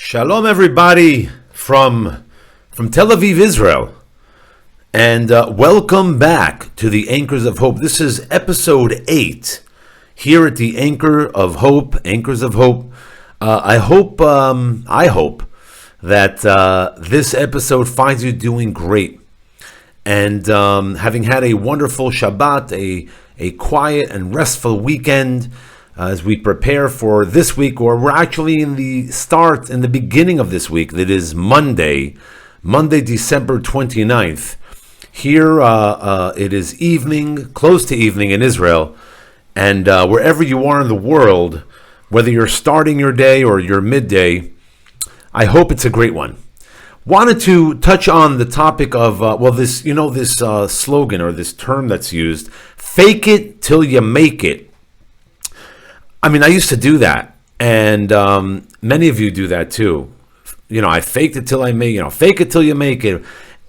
Shalom, everybody, from Tel Aviv, Israel, and welcome back to the Anchors of Hope. This is episode 8 here at the Anchors of Hope. I hope that this episode finds you doing great, and having had a wonderful Shabbat, a quiet and restful weekend. As we prepare for this week, or we're actually in the beginning of this week, that is Monday, December 29th. Here it is evening, close to evening in Israel, and wherever you are in the world, whether you're starting your day or your midday, I hope it's a great one. Wanted to touch on the topic of, this slogan or this term that's used, fake it till you make it. I mean, I used to do that, and many of you do that too. You know, I faked it till I made, fake it till you make it.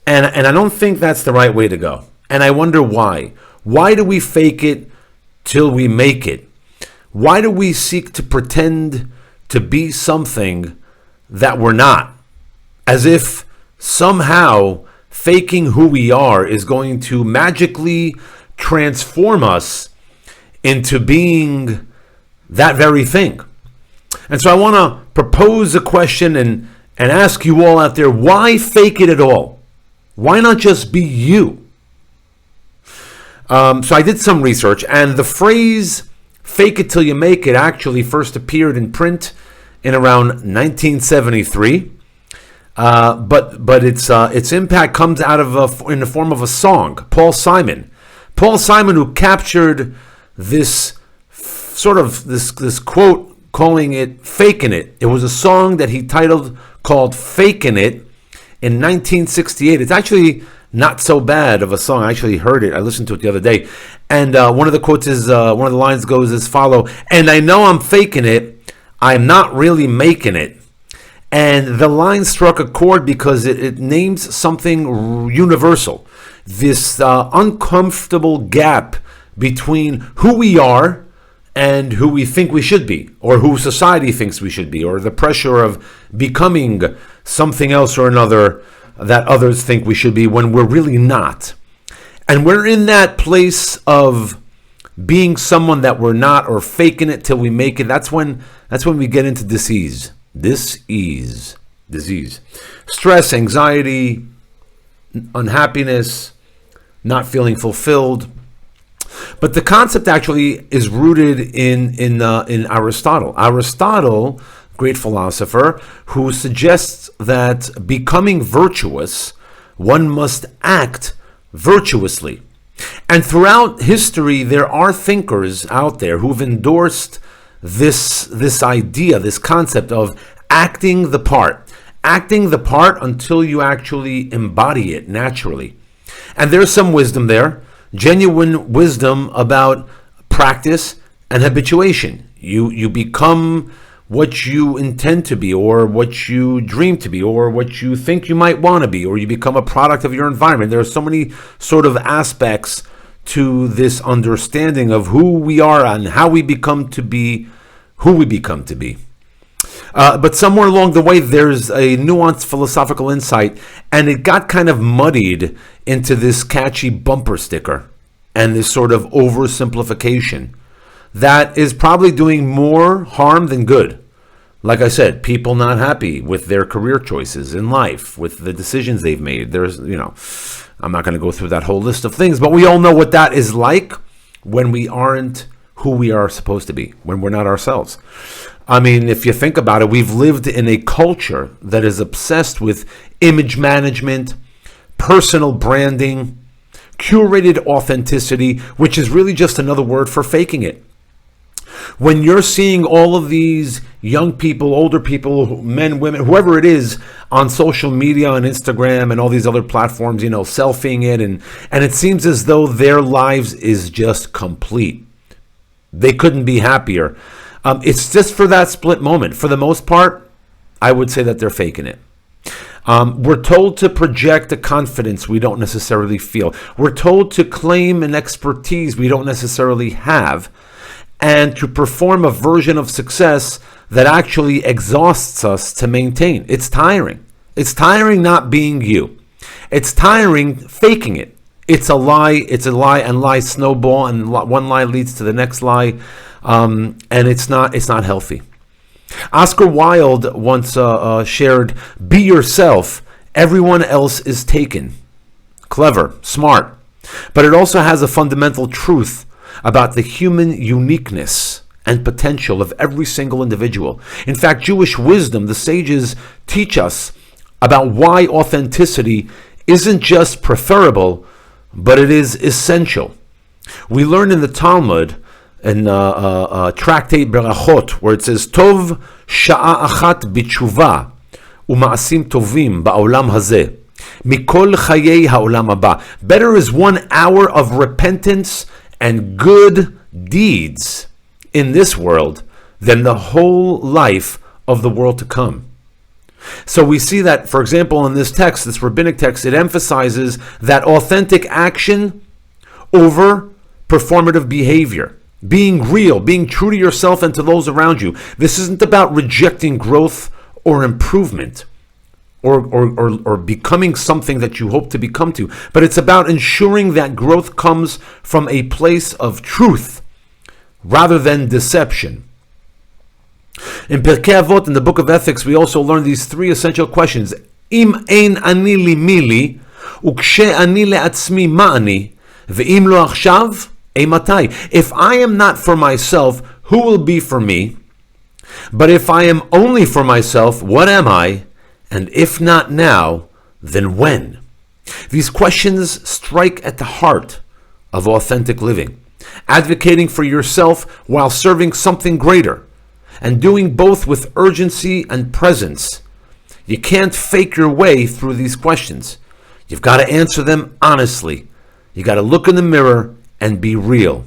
And I don't think that's the right way to go. And I wonder why. Why do we fake it till we make it? Why do we seek to pretend to be something that we're not? As if somehow faking who we are is going to magically transform us into being that very thing. And so I want to propose a question and ask you all out there, why fake it at all? Why not just be you? So I did some research, and the phrase fake it till you make it actually first appeared in print in around 1973. But its impact comes out of in the form of a song. Paul Simon, who captured this this quote, calling it "faking it." It was a song that he called "Faking It" in 1968. It's actually not so bad of a song. I actually heard it. I listened to it the other day, and one of the quotes is one of the lines goes as follow: "And I know I'm faking it. I'm not really making it." And the line struck a chord because it names something universal. This uncomfortable gap between who we are and who we think we should be, or who society thinks we should be, or the pressure of becoming something else or another that others think we should be when we're really not. And we're in that place of being someone that we're not, or faking it till we make it. That's when we get into disease. Stress, anxiety, unhappiness, not feeling fulfilled. But the concept actually is rooted in Aristotle. Aristotle, great philosopher, who suggests that becoming virtuous, one must act virtuously. And throughout history, there are thinkers out there who've endorsed this idea, this concept of acting the part until you actually embody it naturally. And there's some wisdom there. Genuine wisdom about practice and habituation. You become what you intend to be, or what you dream to be, or what you think you might want to be, or you become a product of your environment. There are so many sort of aspects to this understanding of who we are and how we become to be who we become to be. But somewhere along the way, there's a nuanced philosophical insight, and it got kind of muddied into this catchy bumper sticker and this sort of oversimplification that is probably doing more harm than good. Like I said, people not happy with their career choices in life, with the decisions they've made. I'm not going to go through that whole list of things, but we all know what that is like when we aren't who we are supposed to be, when we're not ourselves. I mean, if you think about it, we've lived in a culture that is obsessed with image management, personal branding, curated authenticity, which is really just another word for faking it. When you're seeing all of these young people, older people, men, women, whoever it is, on social media, on Instagram and all these other platforms, selfieing it, and it seems as though their lives is just complete. They couldn't be happier. It's just for that split moment. For the most part, I would say that they're faking it. We're told to project a confidence we don't necessarily feel. We're told to claim an expertise we don't necessarily have, and to perform a version of success that actually exhausts us to maintain. It's tiring. It's tiring not being you. It's tiring faking it. It's a lie, and lies snowball, and one lie leads to the next lie, and it's not healthy. Oscar Wilde once shared, "Be yourself, everyone else is taken." Clever, smart, but it also has a fundamental truth about the human uniqueness and potential of every single individual. In fact, Jewish wisdom, the sages teach us about why authenticity isn't just preferable, but it is essential. We learn in the Talmud, in Tractate Berachot, where it says, "Tov sha'a achat b'tshuva u'ma'asim tovim ba'olam hazeh mikol chayei ha'olam haba." Better is 1 hour of repentance and good deeds in this world than the whole life of the world to come. So we see that, for example, in this text, this rabbinic text, it emphasizes that authentic action over performative behavior. Being real, being true to yourself and to those around you. This isn't about rejecting growth or improvement or becoming something that you hope to become to, but it's about ensuring that growth comes from a place of truth rather than deception. In Pirkei Avot, in the Book of Ethics, we also learn these 3 essential questions. Im ein ani li mili, ukshe ani le'atzmi ma'ani, ve'im lo achshav, eimatai. If I am not for myself, who will be for me? But if I am only for myself, what am I? And if not now, then when? These questions strike at the heart of authentic living. Advocating for yourself while serving something greater, and doing both with urgency and presence. You can't fake your way through these questions. You've got to answer them honestly. You got to look in the mirror and be real.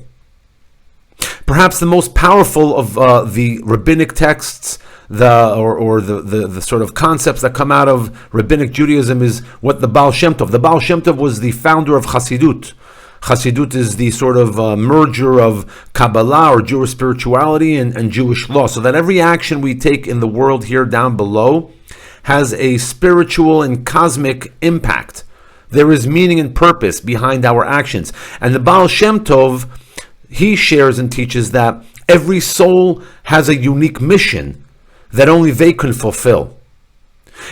Perhaps the most powerful of the rabbinic texts, the sort of concepts that come out of rabbinic Judaism, is what the Baal Shem Tov. The Baal Shem Tov was the founder of Chassidut. Chassidut is the sort of merger of Kabbalah or Jewish spirituality and Jewish law, so that every action we take in the world here down below has a spiritual and cosmic impact. There is meaning and purpose behind our actions. And the Baal Shem Tov, he shares and teaches that every soul has a unique mission that only they can fulfill.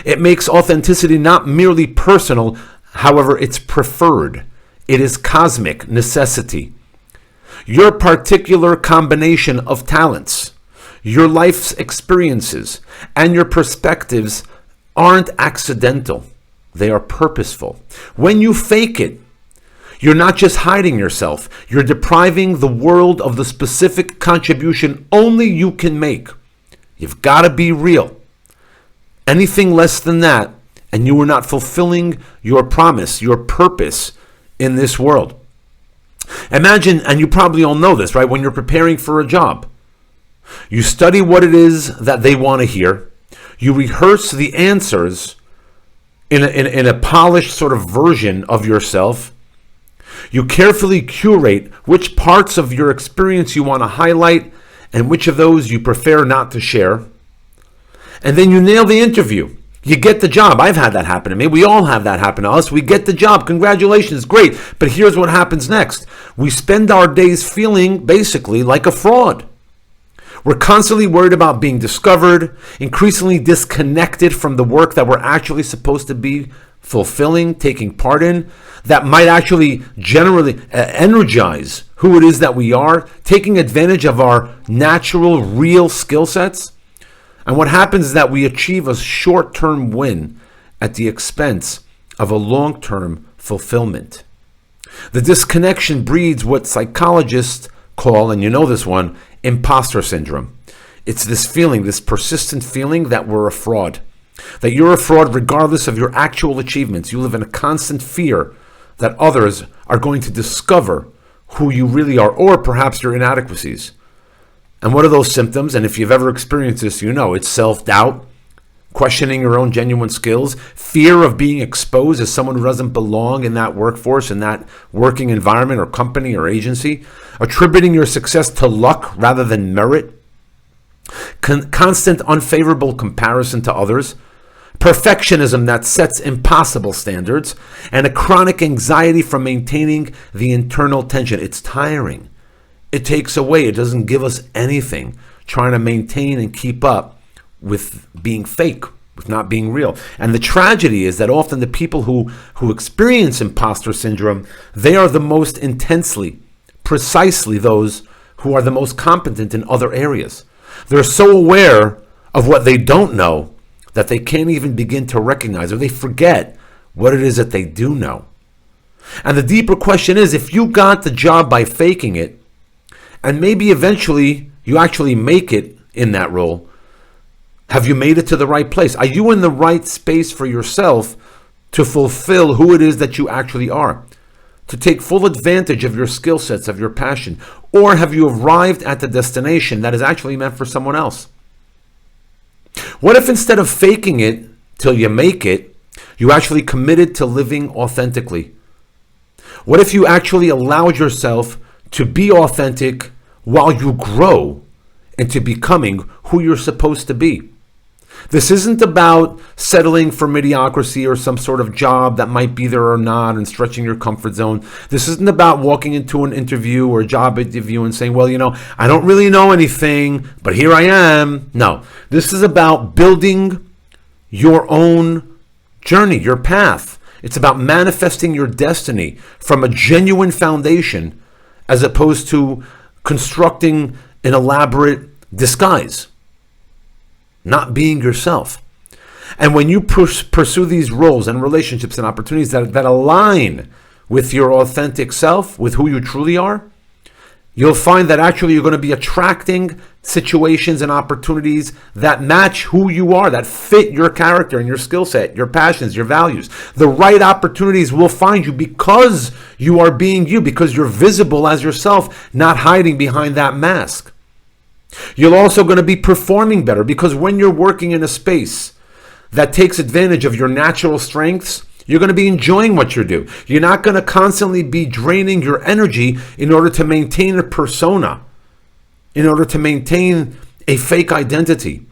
It makes authenticity not merely personal, however, it's preferred. It is cosmic necessity. Your particular combination of talents, your life's experiences, and your perspectives aren't accidental. They are purposeful. When you fake it, you're not just hiding yourself. You're depriving the world of the specific contribution only you can make. You've got to be real. Anything less than that, and you are not fulfilling your promise, your purpose in this world. Imagine, and you probably all know this, right? When you're preparing for a job, you study what it is that they want to hear. You rehearse the answers in a polished sort of version of yourself. You carefully curate which parts of your experience you want to highlight and which of those you prefer not to share. And then you nail the interview. You get the job. I've had that happen to me. We all have that happen to us. We get the job. Congratulations. Great. But here's what happens next. We spend our days feeling basically like a fraud. We're constantly worried about being discovered, increasingly disconnected from the work that we're actually supposed to be fulfilling, taking part in, that might actually generally energize who it is that we are, taking advantage of our natural, real skill sets. And what happens is that we achieve a short-term win at the expense of a long-term fulfillment. The disconnection breeds what psychologists call, and you know this one, imposter syndrome. It's this feeling, this persistent feeling that we're a fraud, that you're a fraud regardless of your actual achievements. You live in a constant fear that others are going to discover who you really are, or perhaps your inadequacies. And what are those symptoms? And if you've ever experienced this, you know it's self-doubt, questioning your own genuine skills, fear of being exposed as someone who doesn't belong in that workforce, in that working environment or company or agency, attributing your success to luck rather than merit, constant unfavorable comparison to others, perfectionism that sets impossible standards, and a chronic anxiety from maintaining the internal tension. It's tiring. It takes away. It doesn't give us anything. Trying to maintain and keep up with being fake, with not being real. And the tragedy is that often the people who experience imposter syndrome, they are the most intensely, precisely those who are the most competent in other areas. They're so aware of what they don't know that they can't even begin to recognize, or they forget what it is that they do know. And the deeper question is, if you got the job by faking it, and maybe eventually you actually make it in that role, have you made it to the right place? Are you in the right space for yourself to fulfill who it is that you actually are? To take full advantage of your skill sets, of your passion? Or have you arrived at the destination that is actually meant for someone else? What if instead of faking it till you make it, you actually committed to living authentically? What if you actually allowed yourself to be authentic while you grow into becoming who you're supposed to be? This isn't about settling for mediocrity or some sort of job that might be there or not and stretching your comfort zone. This isn't about walking into an interview or a job interview and saying, well, I don't really know anything, but here I am. No, this is about building your own journey, your path. It's about manifesting your destiny from a genuine foundation as opposed to constructing an elaborate disguise. Not being yourself. And when you pursue these roles and relationships and opportunities that align with your authentic self, with who you truly are, you'll find that actually you're going to be attracting situations and opportunities that match who you are, that fit your character and your skill set, your passions, your values. The right opportunities will find you because you are being you, because you're visible as yourself, not hiding behind that mask. You're also going to be performing better because when you're working in a space that takes advantage of your natural strengths, you're going to be enjoying what you do. You're not going to constantly be draining your energy in order to maintain a persona, in order to maintain a fake identity.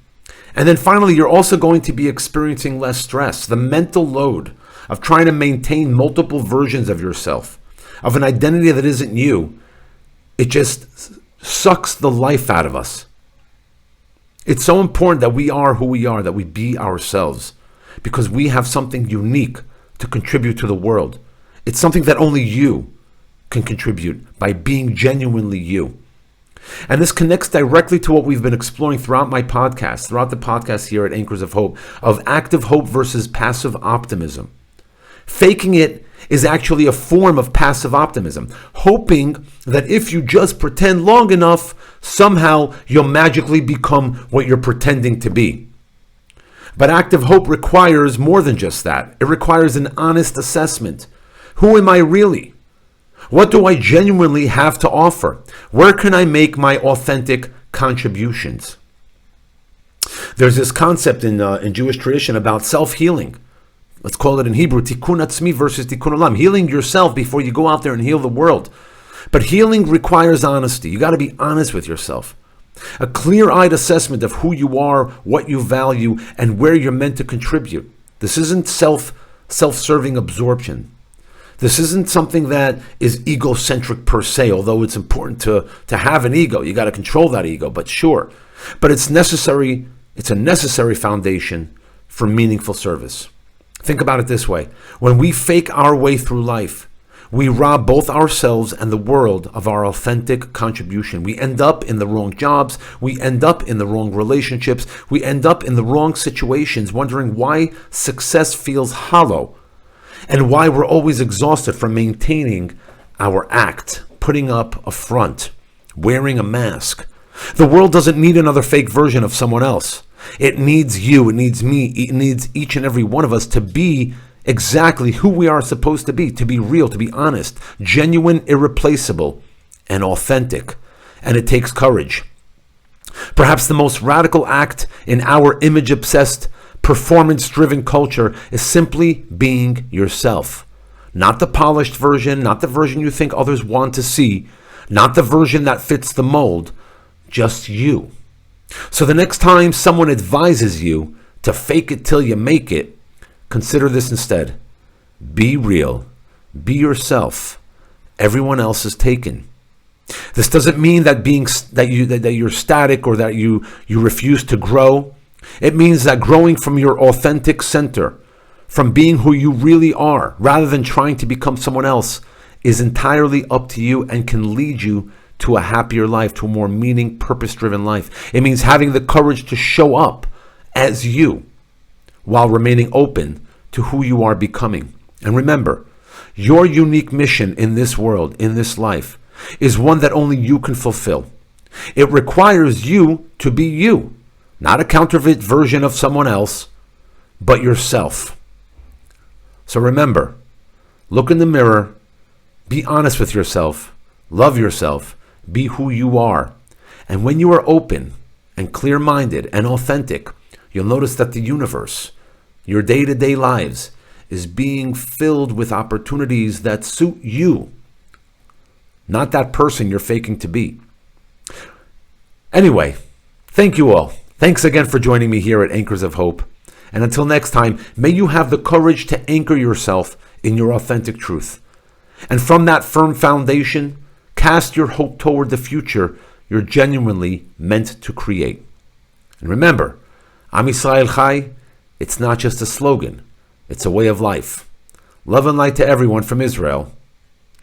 And then finally, you're also going to be experiencing less stress. The mental load of trying to maintain multiple versions of yourself, of an identity that isn't you, it just sucks the life out of us. It's so important that we are who we are, that we be ourselves, because we have something unique to contribute to the world. It's something that only you can contribute by being genuinely you. And this connects directly to what we've been exploring throughout my podcast, throughout the podcast here at Anchors of Hope, of active hope versus passive optimism. Faking it is actually a form of passive optimism, hoping that if you just pretend long enough, somehow you'll magically become what you're pretending to be. But active hope requires more than just that. It requires an honest assessment. Who am I really? What do I genuinely have to offer? Where can I make my authentic contributions? There's this concept in Jewish tradition about self-healing. Let's call it in Hebrew, tikkun atzmi versus tikkun olam. Healing yourself before you go out there and heal the world. But healing requires honesty. You got to be honest with yourself. A clear-eyed assessment of who you are, what you value, and where you're meant to contribute. This isn't self-serving absorption. This isn't something that is egocentric per se, although it's important to have an ego. You got to control that ego, but sure. But it's necessary. It's a necessary foundation for meaningful service. Think about it this way. When we fake our way through life, we rob both ourselves and the world of our authentic contribution. We end up in the wrong jobs. We end up in the wrong relationships. We end up in the wrong situations, wondering why success feels hollow and why we're always exhausted from maintaining our act, putting up a front, wearing a mask. The world doesn't need another fake version of someone else. It needs you, it needs me, it needs each and every one of us to be exactly who we are supposed to be real, to be honest, genuine, irreplaceable, and authentic. And it takes courage. Perhaps the most radical act in our image-obsessed, performance-driven culture is simply being yourself. Not the polished version, not the version you think others want to see, not the version that fits the mold, just you. So the next time someone advises you to fake it till you make it, consider this instead. Be real. Be yourself. Everyone else is taken. This doesn't mean that you're static or that you refuse to grow. It means that growing from your authentic center, from being who you really are, rather than trying to become someone else, is entirely up to you and can lead you to a happier life, to a more meaning, purpose-driven life. It means having the courage to show up as you while remaining open to who you are becoming. And remember, your unique mission in this world, in this life, is one that only you can fulfill. It requires you to be you, not a counterfeit version of someone else, but yourself. So remember, look in the mirror, be honest with yourself, love yourself, be who you are. And when you are open and clear-minded and authentic, you'll notice that the universe, your day-to-day lives, is being filled with opportunities that suit you, not that person you're faking to be. Anyway, thank you all. Thanks again for joining me here at Anchors of Hope. And until next time, may you have the courage to anchor yourself in your authentic truth. And from that firm foundation, cast your hope toward the future you're genuinely meant to create. And remember, Am Yisrael Chai, it's not just a slogan, it's a way of life. Love and light to everyone from Israel.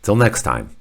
Till next time.